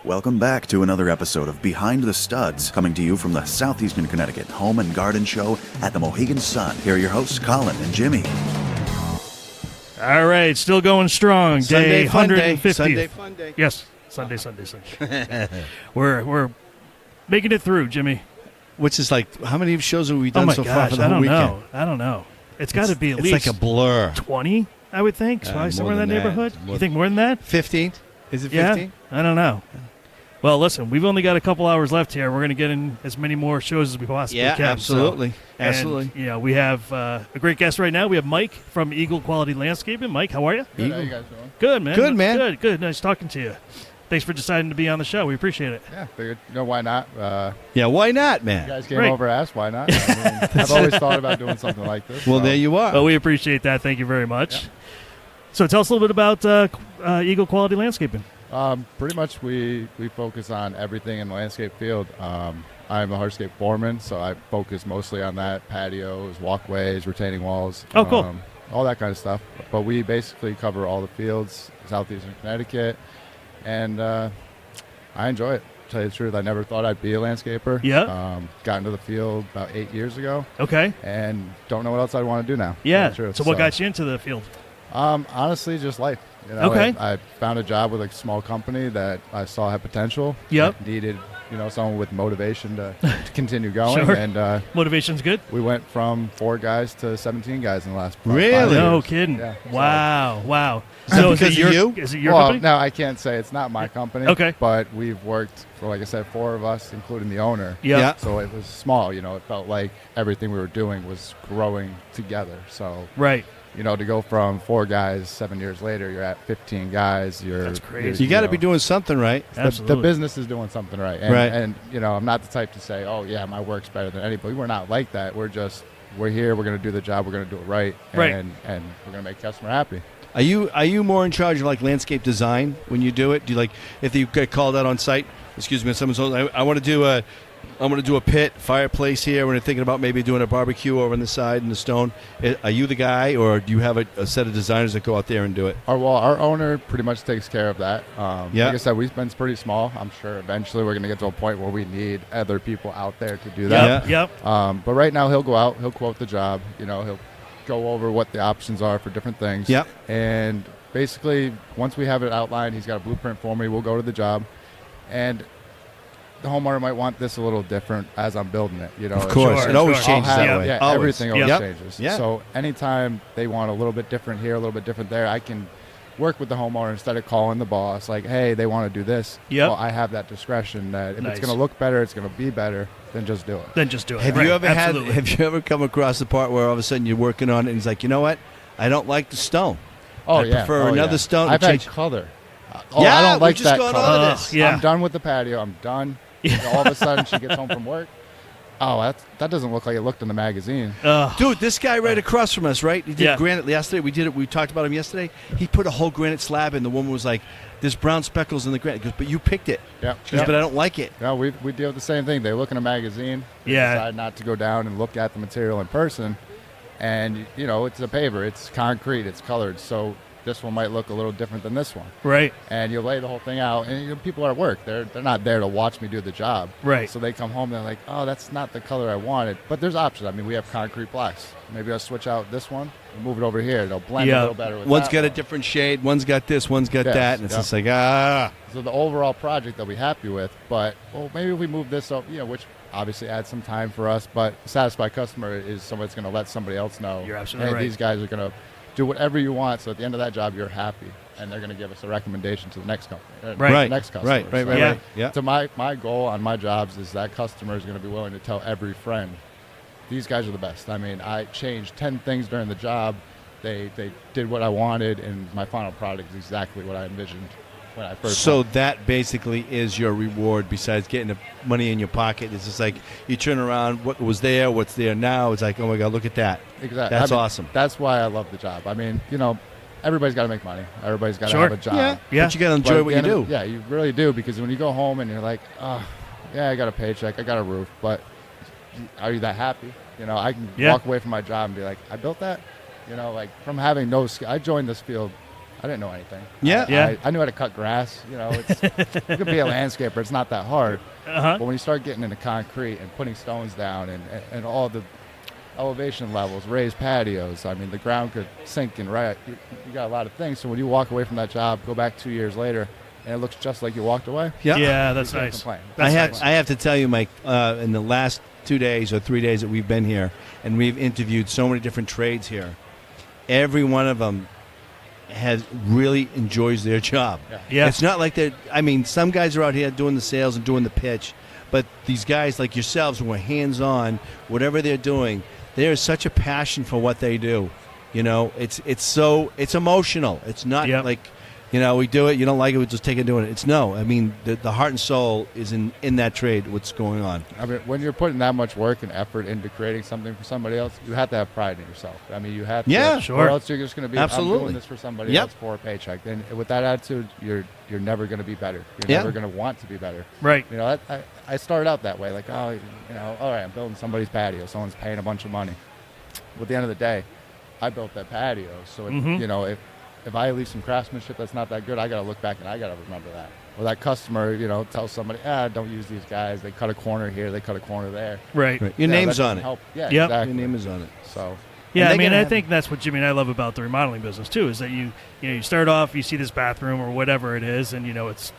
Welcome back to another episode of Behind the Studs, coming to you from the Southeastern Connecticut Home and Garden Show at the Mohegan Sun. Here are your hosts, Colin and Jimmy. All right, still going strong. Sunday Day fun 150. day. Sunday fun day. Yes, Sunday. We're making it through, Jimmy. Which is like, how many shows have we done so far for the I whole don't weekend? know. I don't know. It's got to be at least it's like a blur. 20, I would think. Probably somewhere in that neighborhood. You think more than that? 15? Is it 15? Yeah, I don't know. Well, listen, we've only got a couple hours left here. We're going to get in as many more shows as we possibly can. Absolutely. So, Absolutely. And, we have a great guest right now. We have Mike from Eagle Quality Landscaping. Mike, how are you? Good. How you guys doing? Good, man. Good, man. Good. Nice talking to you. Thanks for deciding to be on the show. We appreciate it. Yeah, figured, why not? Yeah, why not, You man? guys came over, asked, why not? I mean, I've always thought about doing something like this. Well, there you are. Well, we appreciate that. Thank you very much. Yeah. So tell us a little bit about Eagle Quality Landscaping. Pretty much we focus on everything in the landscape field. I'm a hardscape foreman, so I focus mostly on that, patios, walkways, retaining walls. Oh, cool. All that kind of stuff. But we basically cover all the fields, Southeastern Connecticut, and I enjoy it. To tell you the truth, I never thought I'd be a landscaper. Yeah. Got into the field about 8 years ago. Okay. And don't know what else I want to do now. Yeah. True. So what got you into the field? Honestly, just life. Okay. I found a job with a small company that I saw had potential. Yep. I needed, someone with motivation to continue going. Sure. And Motivation's good? we went from 4 guys to 17 guys in the last 5 Really? years. No kidding. Yeah. Wow. that Is because it of your, you? Is it your Well, company? no, I can't say it's not my company. Okay. But we've worked for, like I said, 4 of us, including the owner. Yep. Yeah. So it was small. It felt like everything we were doing was growing together. So Right. to go from 4 guys 7 years later, you're at 15 guys. That's crazy. You got to be doing something right. Absolutely. The business is doing something right. And, Right. And, I'm not the type to say, oh, yeah, my work's better than anybody. We're not like that. We're here. We're going to do the job. We're going to do it right. Right. And we're going to make the customer happy. Are you more in charge of like landscape design when you do it? Do you like if you get called out on site? Excuse me, someone's I want to do a pit fireplace here. We're thinking about maybe doing a barbecue over on the side in the stone. Are you the guy, or do you have a set of designers that go out there and do it? Our owner pretty much takes care of that. Yeah. Like I said, we've been pretty small. I'm sure eventually we're going to get to a point where we need other people out there to do that. Yep. But right now he'll go out. He'll quote the job. He'll go over what the options are for different things. Yep. And basically, once we have it outlined, he's got a blueprint for me. We'll go to the job, and the homeowner might want this a little different as I'm building it. Of course, Sure, it always sure. changes that way. Yeah, Always. everything always Yep. changes. Yeah. So anytime they want a little bit different here, a little bit different there, I can work with the homeowner instead of calling the boss like, hey, they want to do this. Yep. Well, I have that discretion that if Nice. it's going to look better, it's going to be better, then just do it. Then just do it. Have Right. you ever Absolutely. have you ever come across the part where all of a sudden you're working on it and he's like, you know what? I don't like the stone. Oh, I yeah. prefer another stone to I've had change- color. Yeah, I don't like we've just that gone color. over this. Yeah. I'm done with the patio. I'm done. All of a sudden, she gets home from work. Oh, that doesn't look like it looked in the magazine. Dude, this guy right across from us, right? He did Yeah. granite yesterday. We talked about him yesterday. He put a whole granite slab in. The woman was like, there's brown speckles in the granite. He goes, but you picked it. Yeah. She goes, but I don't like it. No, we deal with the same thing. They look in a magazine. They Yeah. decide not to go down and look at the material in person. And, it's a paver. It's concrete. It's colored. So this one might look a little different than this one. Right. And you lay the whole thing out. And people are at work. They're not there to watch me do the job. Right. So they come home. They're like, oh, that's not the color I wanted. But there's options. I mean, we have concrete blocks. Maybe I'll switch out this one and move it over here. It'll blend Yeah. a little better with One's that got a one. different shade. One's got this. One's got Yes, that. And it's yeah. just like, So the overall project they'll be happy with, but maybe if we move this up, which obviously adds some time for us, but a satisfied customer is somebody that's going to let somebody else know. You're absolutely right. These guys are going to do whatever you want. So at the end of that job, you're happy, and they're going to give us a recommendation to the next company, Right. the next customer. Right. So, Yeah. Yeah. So my goal on my jobs is that customer is going to be willing to tell every friend, these guys are the best. I mean, I changed 10 things during the job. They did what I wanted, and my final product is exactly what I envisioned when I first. So that basically is your reward besides getting the money in your pocket. It's just like you turn around, what was there, what's there now. It's like, oh, my God, look at that. Exactly. That's awesome. That's why I love the job. I mean, everybody's got to make money. Everybody's got to Sure. have a job. Yeah. But you got to But enjoy at what the you end do. of yeah, you really do, because when you go home and you're like, oh, yeah, I got a paycheck, I got a roof, but are you that happy? I can Yeah. walk away from my job and be like, I built that. Like from having no skill. I joined this field didn't know anything. Yeah. I knew how to cut grass. You know, you could be a landscaper. It's not that hard. Uh-huh. But when you start getting into concrete and putting stones down and all the elevation levels, raised patios, I mean, the ground could sink and right. You got a lot of things. So when you walk away from that job, go back 2 years later, and it looks just like you walked away. Yeah, that's you can't nice. complain. I That's nice. have to tell you, Mike, in the last 2 days or 3 days that we've been here, and we've interviewed so many different trades here, every one of them really enjoys their job. Yeah. It's not like they're, I mean, some guys are out here doing the sales and doing the pitch, but these guys like yourselves who are hands-on, whatever they're doing, there is such a passion for what they do. You know, it's emotional. It's not Yep. like, you know, we do it, you don't like it, we just take it doing it. It's no. I mean, the heart and soul is in that trade, what's going on. I mean, when you're putting that much work and effort into creating something for somebody else, you have to have pride in yourself. I mean, you have to. Yeah, sure. Or else you're just going to be, Absolutely. I'm doing this for somebody Yep. else for a paycheck. And with that attitude, you're never going to be better. You're Yeah. never going to want to be better. Right. You know, I started out that way, like, oh, you know, all right, I'm building somebody's patio. Someone's paying a bunch of money. But at the end of the day, I built that patio. So, you know, if I leave some craftsmanship that's not that good, I got to look back and I got to remember that. Or that customer, you know, tells somebody, don't use these guys. They cut a corner here, they cut a corner there. Right. Your Yeah, name's that on doesn't it. help. Yeah, Yep. exactly. Your name is on it. So, Yeah, And I they mean, gotta I have- think that's what Jimmy and I love about the remodeling business too. Is that you start off, you see this bathroom or whatever it is, and you know it's,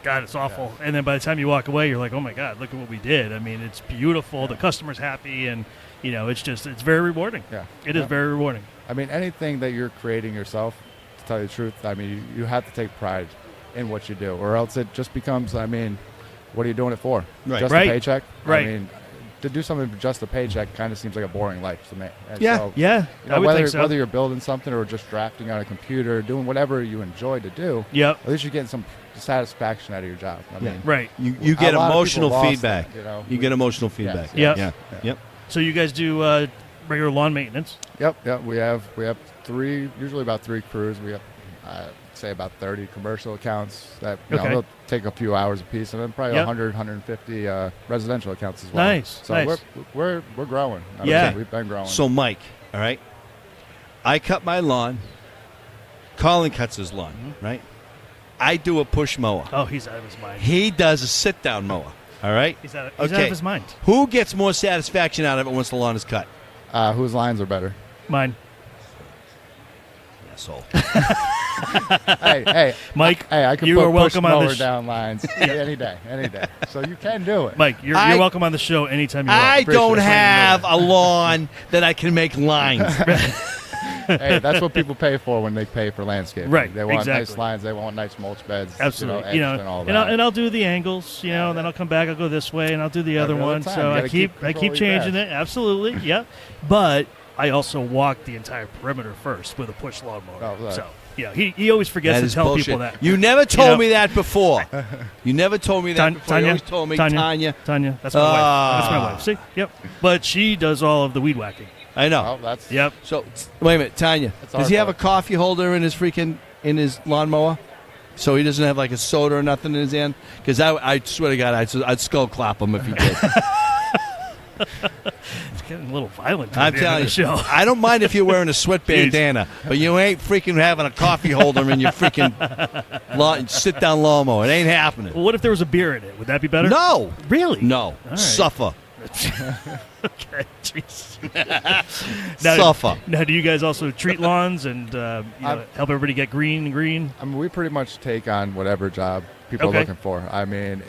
God, it's awful. And then by the time you walk away, you're like, oh my God, look at what we did. I mean, it's beautiful. The customer's happy, and you know, it's very rewarding. yeah. It is very rewarding. I mean, anything that you're creating yourself, to tell you the truth, I mean, you have to take pride in what you do, or else it just becomes, I mean, what are you doing it for? Right. Just Right. a paycheck? Right. I mean, to do something for just a paycheck kind of seems like a boring life to me. And Yeah. so, Yeah, you know, I would whether, think so. whether you're building something or just drafting on a computer, doing whatever you enjoy to do, Yep. at least you're getting some satisfaction out of your job. I mean, Right. You get a lot of emotional people lost feedback. that, you know. You get emotional feedback. Yep. Yeah. Yep. So you guys do regular lawn maintenance? Yep. We have usually about three crews. We have say about 30 commercial accounts that Okay. they'll take a few hours a piece, and then probably Yep. 150 residential accounts as well. Nice, So nice. we're growing. I mean, Yeah. we've been growing. So, Mike, all right, I cut my lawn. Colin cuts his lawn, right? I do a push mower. Oh, he's out of his mind. He does a sit-down mower, all right? He's out Okay. of his mind. Who gets more satisfaction out of it once the lawn is cut? Whose lines are better? Mine. Asshole. hey, Mike, I can you put are welcome push on mower this. down lines any day. So you can do it. Mike, you're I- welcome on the show anytime you want. I appreciate don't it. have a lawn that I can make lines. Hey, that's what people pay for when they pay for landscaping. Right, They want exactly. nice lines. They want nice mulch beds. Absolutely. edged and all that. And I'll do the angles, and then I'll come back, I'll go this way, and I'll do the other Every other one. time. So You I gotta keep keep control of your changing grass. it. Absolutely, yeah. But I also walk the entire perimeter first with a push lawnmower. Oh, right. So he always forgets That to is tell bullshit. people that. You never told know? me that before. You never told me that before. You Tanya, always told me, Tanya. Tanya, that's my wife. That's my Ah. wife. See, yep. But she does all of the weed whacking. I know. Well, that's Yep. So wait a minute, Tanya. That's Does our he have a part. coffee holder in his lawnmower? So he doesn't have like a soda or nothing in his hand? Because I swear to God, I'd skull clap him if he did. It's getting a little violent. I'm toward the end telling you, of the show. I don't mind if you're wearing a sweat Jeez. bandana, but you ain't freaking having a coffee holder in your freaking sit down lawnmower. It ain't happening. Well, what if there was a beer in it? Would that be better? No, Really? no, right. suffer, Okay. Jeez. suffer. Now, do you guys also treat lawns and help everybody get green? I mean, we pretty much take on whatever job people Okay. are looking for. I mean,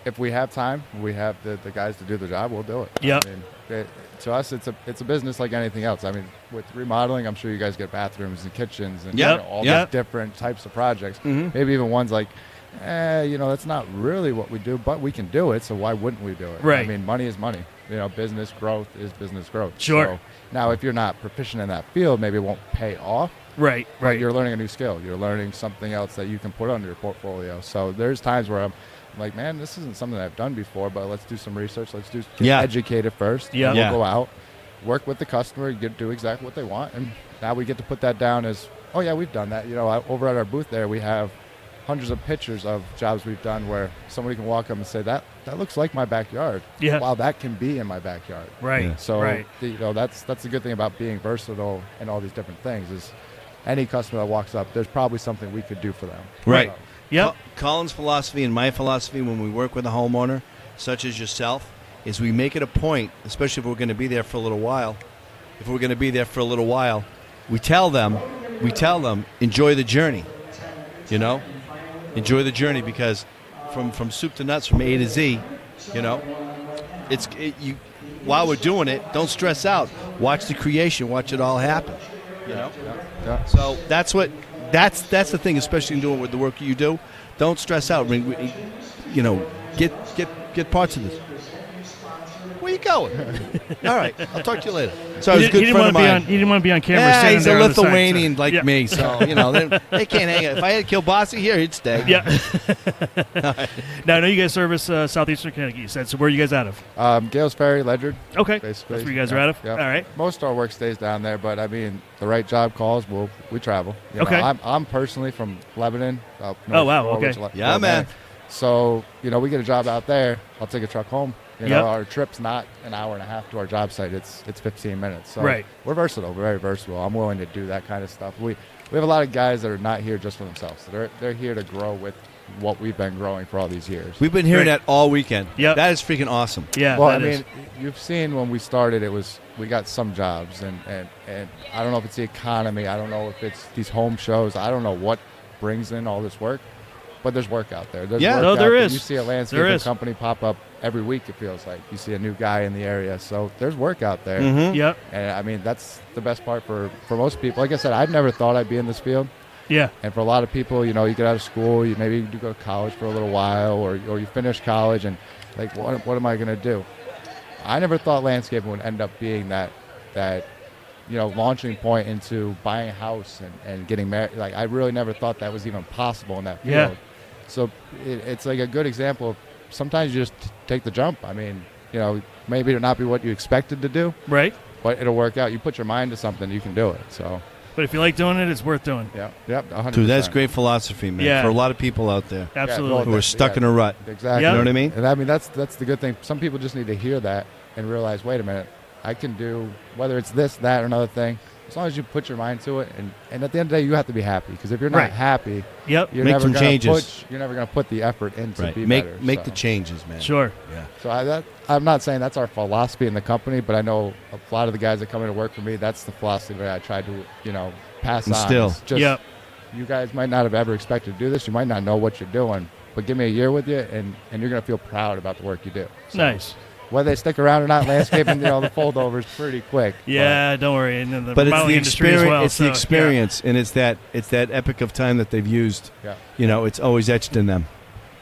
if we have time, we have the guys to do the job, we'll do it. Yep. I mean, to us, it's a business like anything else. I mean, with remodeling, I'm sure you guys get bathrooms and kitchens and Yep. all Yep. these different types of projects. Mhm. Maybe even ones like, that's not really what we do, but we can do it, so why wouldn't we do it? Right. I mean, money is money. Business growth is business growth. Sure. So now, if you're not proficient in that field, maybe it won't pay off. Right. Right, you're learning a new skill. You're learning something else that you can put under your portfolio. So there's times where I'm like, man, this isn't something I've done before, but let's do some research. Let's get educated first. Yeah. And we'll Yeah. go out, work with the customer, do exactly what they want, and now we get to put that down as, oh yeah, we've done that. Over at our booth there, we have hundreds of pictures of jobs we've done where somebody can walk up and say, that looks like my backyard. Yeah. Wow, that can be in my backyard. Right. Yeah. So right. that's the good thing about being versatile and all these different things is any customer that walks up, there's probably something we could do for them. Right. So, Yep. Colin's philosophy and my philosophy when we work with a homeowner, such as yourself, is we make it a point, especially if we're going to be there for a little while. If we're going to be there for a little while, we tell them, enjoy the journey. You know, enjoy the journey, because from soup to nuts, from A to Z, you know, while we're doing it, don't stress out. Watch the creation. Watch it all happen. You know. Yeah. So that's the thing, especially in doing with the work you do. Don't stress out. I mean, you know, get parts of this. Where you going? All right, I'll talk to you later. So it's a good friend of mine. He didn't want to be on camera. Yeah, standing he's a there on the side, Lithuanian so- like yeah. me, so you know they can't hang it. If I had kielbasa here, he'd stay. Yeah. Now I know you guys service Southeastern Connecticut. You said, so where are you guys out of? Gales Ferry, Ledyard. Okay, Basically. that's where you guys are Yeah, out of. yeah. All right. Most of our work stays down there, but I mean, the right job calls, we travel. You know, Okay. I'm personally from Lebanon. Oh, wow, okay. Yeah, man. So, you know, we get a job out there, I'll take a truck home. You know, Yep. our trip's not an hour and a half to our job site. It's 15 minutes. So Right. we're versatile, very versatile. I'm willing to do that kind of stuff. We have a lot of guys that are not here just for themselves. They're here to grow with what we've been growing for all these years. We've been hearing Right. that all weekend. Yep. That is freaking awesome. Yeah. Well, I that is. mean, you've seen when we started, we got some jobs, and I don't know if it's the economy. I don't know if it's these home shows. I don't know what brings in all this work, but there's work out there. There's Yeah. work No, out there there. is. You see a There landscaping is. company pop up every week, it feels like. You see a new guy in the area. So there's work out there. Mm-hmm. Yep. And, I mean, that's the best part for most people. Like I said, I've never thought I'd be in this field. Yeah. And for a lot of people, you know, you get out of school, you maybe you go to college for a little while, or you finish college, and like, what am I going to do? I never thought landscaping would end up being that you know, launching point into buying a house and getting married. Like, I really never thought that was even possible in that field. Yeah. So it's like a good example of sometimes you just take the jump. I mean, you know, maybe it'll not be what you expected to do, Right. but it'll work out. You put your mind to something, you can do it. So, But if you like doing it, it's worth doing. yeah, 100%. Dude, that's great philosophy, man. Yeah. For a lot of people out there Absolutely. who are stuck in a rut. Exactly. Yeah. You know what I mean? And I mean, that's the good thing. Some people just need to hear that and realize, wait a minute, I can do, whether it's this, that, or another thing, as long as you put your mind to it. And at the end of the day, you have to be happy. Because if you're not Right. happy, Yep. you're Make never some gonna changes. you're never going to put the effort in to Right. be Make better. make So- the changes, man. Sure. Yeah. So I'm not saying that's our philosophy in the company, but I know a lot of the guys that come in to work for me, that's the philosophy that I try to, you know, pass Instill. on. It's just, Yep. you guys might not have ever expected to do this. You might not know what you're doing, but give me a year with you, and you're going to feel proud about the work you do. So Nice. whether they stick around or not, landscaping, you know, the foldovers pretty quick. Yeah. Don't worry. And then the But it's remodeling the industry experience. as well. It's the so, experience, and it's that epic of time that they've used. Yeah. You know, it's always etched in them.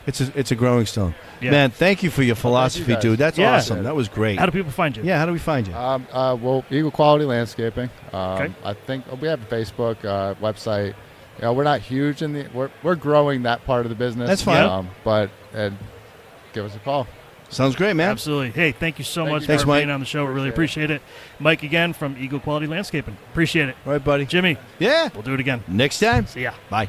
It's a growing stone. Yeah. Man, thank you for your philosophy, guys. dude. That's Yeah. awesome. That was great. How do people find you? Yeah, how do we find you? Well, Eagle Quality Landscaping. Okay. I think we have a Facebook website. You know, we're not huge in we're growing that part of the business. That's fine. But give us a call. Sounds great, man. Absolutely. Hey, thank you so Thank much you. for Thanks, Mike. being on the show. We really appreciate it. Mike again from Eagle Quality Landscaping. Appreciate it. All right, buddy. Jimmy, Yeah. we'll do it again. Next time. See ya. Bye.